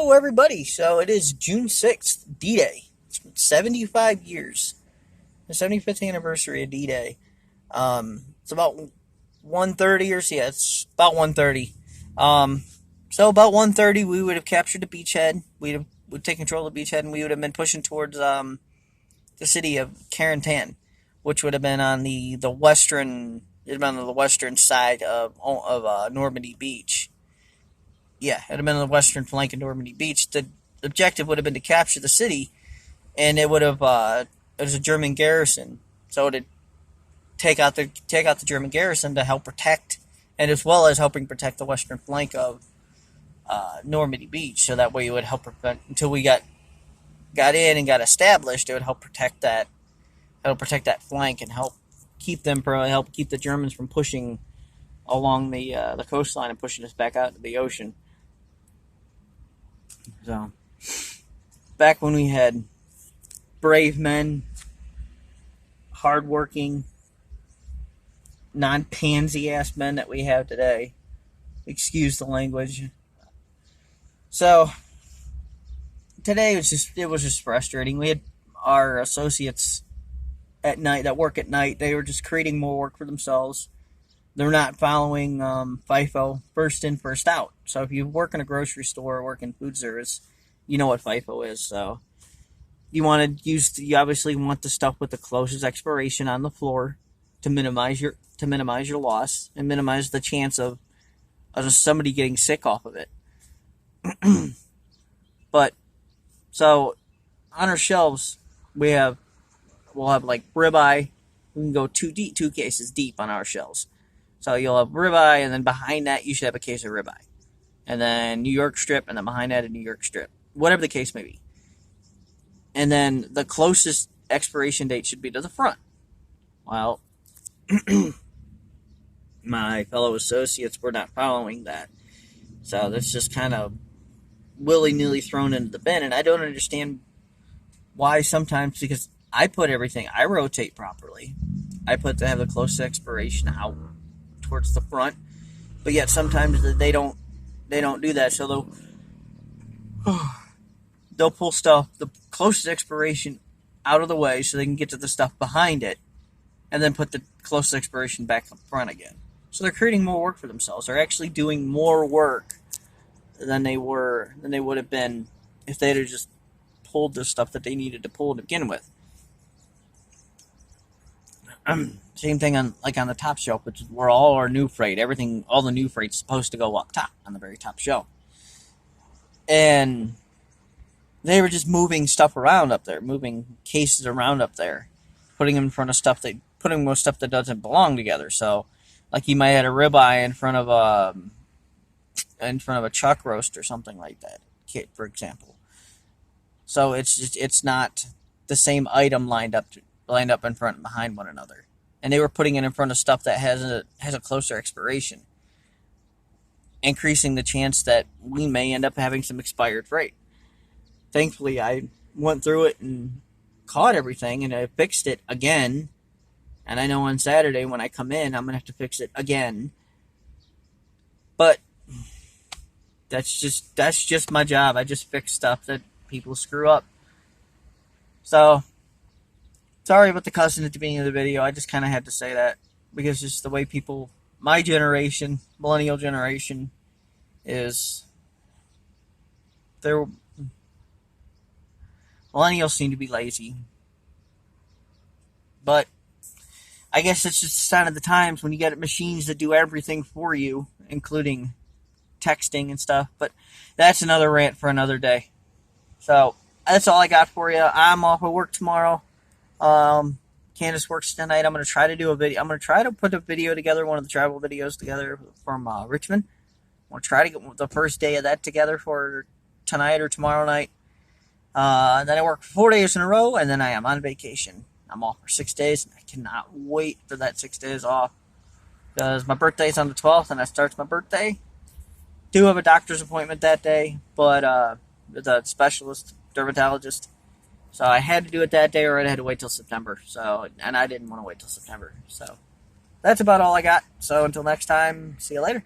Hello, everybody. So it is June 6th, D-Day. It's been 75 years. The 75th anniversary of D-Day. It's about 1:30 or so. Yeah, it's about 1:30. So about 1:30, we would have captured the beachhead. We'd take control of the beachhead, and we would have been pushing towards the city of Carentan, which would have been on the western. It'd been on the western side of Normandy Beach. Yeah, it would have been on the western flank of Normandy Beach. The objective would have been to capture the city, and it would have it was a German garrison, so it'd take out the German garrison to help protect, and as well as helping protect the western flank of Normandy Beach. So that way it would help prevent until we got in and got established. It would help protect that flank and help keep the Germans from pushing along the coastline and pushing us back out to the ocean. So, back when we had brave men, hardworking, non-pansy ass men that we have today. Excuse the language. So, today it was just frustrating. We had our associates at night that work at night. They were just creating more work for themselves. They're not following FIFO, first in, first out. So if you work in a grocery store or work in food service, you know what FIFO is. So you obviously want the stuff with the closest expiration on the floor to minimize your loss and minimize the chance of somebody getting sick off of it. But so on our shelves we'll have like ribeye. We can go two cases deep on our shelves. So you'll have ribeye, and then behind that you should have a case of ribeye, and then New York strip, and then behind that a New York strip, whatever the case may be. And then the closest expiration date should be to the front. Well, my fellow associates were not following that, so that's just kind of willy-nilly thrown into the bin, and I don't understand why sometimes, because I rotate properly. I put to have the closest expiration out towards the front, but yet sometimes they don't do that. So they'll pull stuff the closest expiration out of the way so they can get to the stuff behind it, and then put the closest expiration back up front again. So they're creating more work for themselves. They're actually doing more work than they would have been if they'd have just pulled the stuff that they needed to pull to begin with. Same thing on the top shelf, which is where all our new freight, all the new freight's supposed to go up top on the very top shelf. And they were just moving stuff around up there, moving cases around up there, putting them in front of putting most stuff that doesn't belong together. So, like you might have a ribeye in front of a chuck roast or something like that, for example. So it's not the same item lined up in front and behind one another, and they were putting it in front of stuff that has a closer expiration, increasing the chance that we may end up having some expired freight. Thankfully, I went through it and caught everything, and I fixed it again. And I know on Saturday when I come in, I'm gonna have to fix it again. But that's just my job. I just fix stuff that people screw up. So, sorry about the cussing at the beginning of the video. I just kind of had to say that because just the way people, my generation, millennial generation, millennials seem to be lazy. But I guess it's just a sign of the times when you get machines that do everything for you, including texting and stuff. But that's another rant for another day. So that's all I got for you. I'm off of work tomorrow. Candace works tonight. I'm going to try to do a video. I'm going to try to put a video together, one of the travel videos together from Richmond. I'm going to try to get the first day of that together for tonight or tomorrow night. Then I work for 4 days in a row, and then I am on vacation. I'm off for 6 days, and I cannot wait for that 6 days off. Because my birthday's on the 12th, and that starts my birthday. Do have a doctor's appointment that day, but with a specialist dermatologist. So I had to do it that day, or I had to wait till September. And I didn't want to wait till September. So that's about all I got. So until next time, see you later.